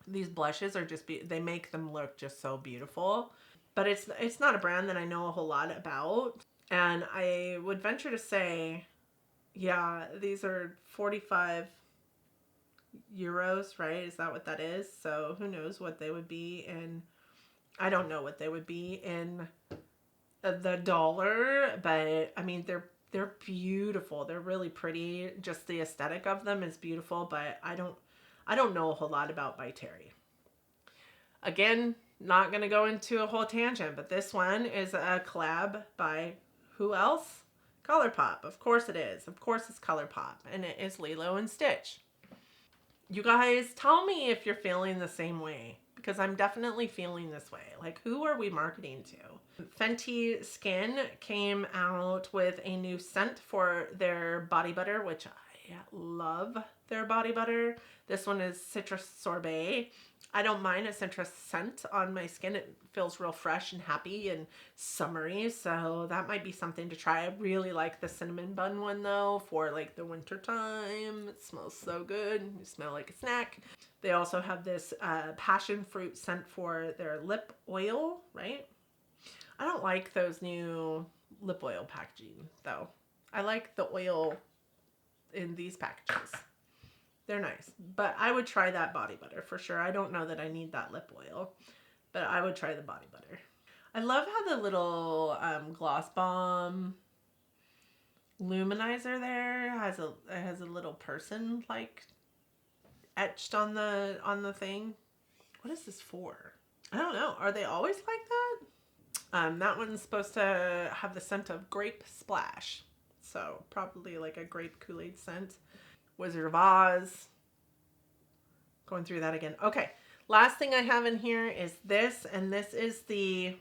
These blushes are just, they make them look just so beautiful. But it's not a brand that I know a whole lot about. And I would venture to say, yeah, these are 45 euros, right? Is that what that is? So who knows what they would be in, I don't know what they would be in the dollar, but I mean, they're beautiful. They're really pretty. Just the aesthetic of them is beautiful, but I don't know a whole lot about By Terry. Again, not going to go into a whole tangent, but this one is a collab by who else? ColourPop. Of course it is. Of course it's ColourPop, and it is Lilo and Stitch. You guys, tell me if you're feeling the same way, because I'm definitely feeling this way. Like, who are we marketing to? Fenty Skin came out with a new scent for their body butter, which I love their body butter. This one is Citrus Sorbet. I don't mind a citrus scent on my skin. It feels real fresh and happy and summery, so that might be something to try. I really like the cinnamon bun one though for like the winter time. It smells so good. You smell like a snack. They also have this passion fruit scent for their lip oil, right? I don't like those new lip oil packaging though. I like the oil in these packages. They're nice, but I would try that body butter for sure. I don't know that I need that lip oil, but I would try the body butter. I love how the little Gloss Bomb luminizer there has a little person like etched on the thing. What is this for? I don't know. Are they always like that? That one's supposed to have the scent of grape splash, so probably like a grape Kool-Aid scent. Wizard of Oz. Going through that again. Okay, last thing I have in here is this, and this is the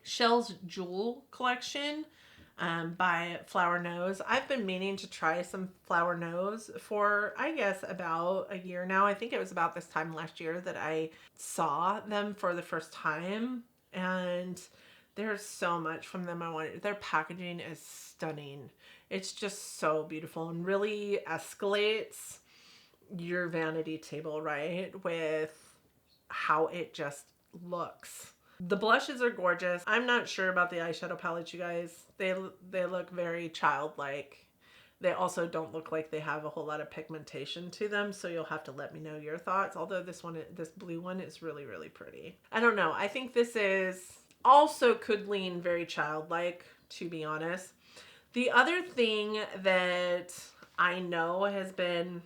Shell's Jewel collection by Flower Nose. I've been meaning to try some Flower Nose for, I guess, about a year now. I think it was about this time last year that I saw them for the first time, and there's so much from them I wanted. Their packaging is stunning. It's just so beautiful and really escalates your vanity table, right? With how it just looks. The blushes are gorgeous. I'm not sure about the eyeshadow palettes, you guys. They look very childlike. They also don't look like they have a whole lot of pigmentation to them, so you'll have to let me know your thoughts. Although this blue one is really, really pretty. I don't know. I think this is also could lean very childlike, to be honest. The other thing that I know has been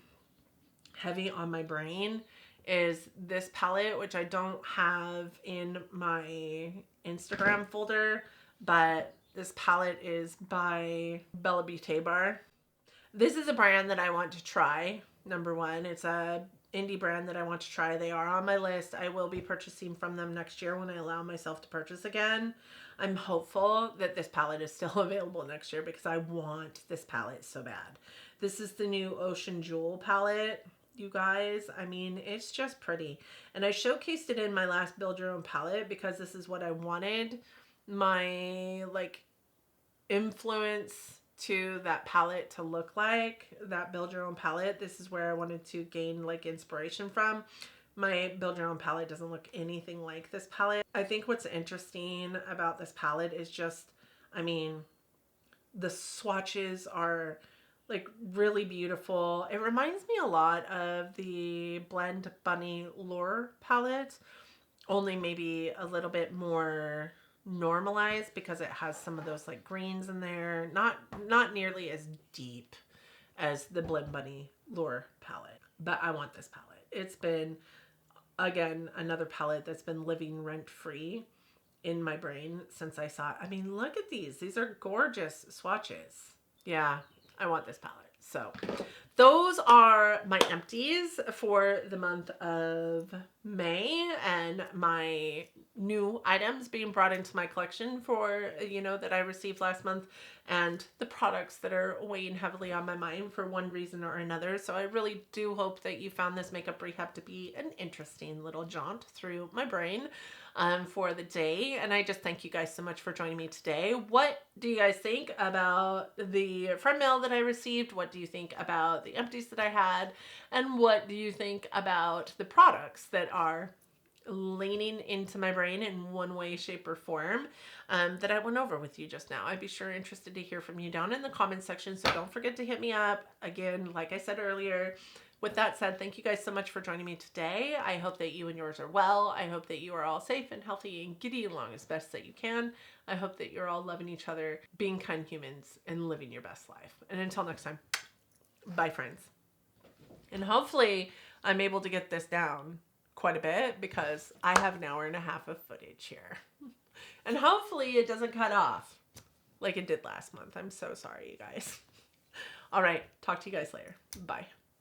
heavy on my brain is this palette, which I don't have in my Instagram folder, but this palette is by Bella Beauté Bar. This is a brand that I want to try. Number one, it's a indie brand that I want to try. They are on my list. I will be purchasing from them next year when I allow myself to purchase again. I'm hopeful that this palette is still available next year because I want this palette so bad. This is the new Ocean Jewel palette, you guys. I mean, it's just pretty. And I showcased it in my last Build Your Own palette because this is what I wanted my like influence to that palette to look like, that Build Your Own palette. This is where I wanted to gain like inspiration from. My Build Your Own palette doesn't look anything like this palette. I think what's interesting about this palette is just, I mean, the swatches are like really beautiful. It reminds me a lot of the Blend Bunny Lure palette, only maybe a little bit more normalized because it has some of those like greens in there. Not nearly as deep as the Blend Bunny Lure palette, but I want this palette. It's been, again, another palette that's been living rent-free in my brain since I saw it. I mean, look at these. These are gorgeous swatches. Yeah, I want this palette. So those are my empties for the month of May and my new items being brought into my collection for, you know, that I received last month, and the products that are weighing heavily on my mind for one reason or another. So I really do hope that you found this makeup rehab to be an interesting little jaunt through my brain for the day. And I just thank you guys so much for joining me today. What do you guys think about the friend mail that I received? What do you think about the empties that I had? And what do you think about the products that are leaning into my brain in one way, shape, or form that I went over with you just now? I'd be sure interested to hear from you down in the comments section, so don't forget to hit me up. Again, like I said earlier, with that said, thank you guys so much for joining me today. I hope that you and yours are well. I hope that you are all safe and healthy and getting along as best that you can. I hope that you're all loving each other, being kind humans, and living your best life. And until next time, bye friends. And hopefully I'm able to get this down quite a bit because I have an hour and a half of footage here. And hopefully it doesn't cut off like it did last month. I'm so sorry, you guys. All right, talk to you guys later. Bye.